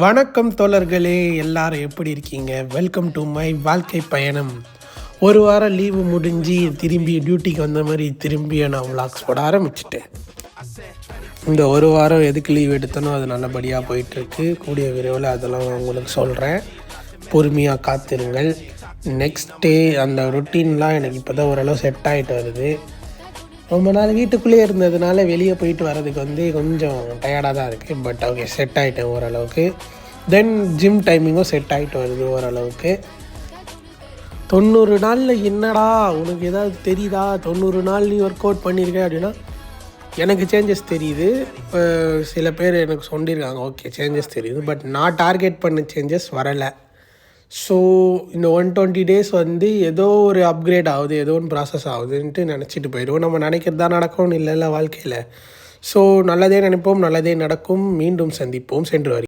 வணக்கம் தோழர்களே, எல்லாரும் எப்படி இருக்கீங்க? வெல்கம் டு மை வாழ்க்கை பயணம். ஒரு வாரம் லீவு முடிஞ்சு திரும்பி டியூட்டிக்கு வந்த மாதிரி திரும்பி நான் விளாக்ஸ் போட ஆரம்பிச்சிட்டேன். இந்த ஒரு வாரம் எதுக்கு லீவ் எடுத்தனோ அது நல்லபடியாக போயிட்டுருக்கு. கூடிய விரைவில் அதெல்லாம் உங்களுக்கு சொல்கிறேன். பொறுமையாக காத்திருங்கள். நெக்ஸ்ட் டே அந்த ரொட்டீன்லாம் எனக்கு இப்போ தான் ஓரளவு செட் ஆகிட்டு வருது. ரொம்ப நாள் வீட்டுக்குள்ளேயே இருந்ததுனால வெளியே போயிட்டு வர்றதுக்கு கொஞ்சம் டயர்டாக தான் இருக்குது. பட் ஓகே, செட் ஆகிட்டேன் ஓரளவுக்கு. தென் ஜிம் டைமிங்கும் செட் ஆகிட்டு வருது ஓரளவுக்கு. 90 நாளில் என்னடா உனக்கு ஏதாவது தெரியுதா? 90 நாள் நீ ஒர்க் அவுட் பண்ணியிருக்க அப்படின்னா எனக்கு சேஞ்சஸ் தெரியுது. சில பேர் எனக்கு சொல்லியிருக்காங்க, ஓகே சேஞ்சஸ் தெரியுது. பட் நான் டார்கெட் பண்ண சேஞ்சஸ் வரலை. ஸோ இந்த 120 டேஸ் ஏதோ ஒரு அப்கிரேட் ஆகுது, ஏதோ ஒன்று ப்ராசஸ் ஆகுதுன்ட்டு நினச்சிட்டு போயிடுவோம். நம்ம நினைக்கிறது தான் நடக்கும்னு இல்லைல்ல வாழ்க்கையில். ஸோ நல்லதே நினைப்போம், நல்லதே நடக்கும். மீண்டும் சந்திப்போம். சென்று வரி.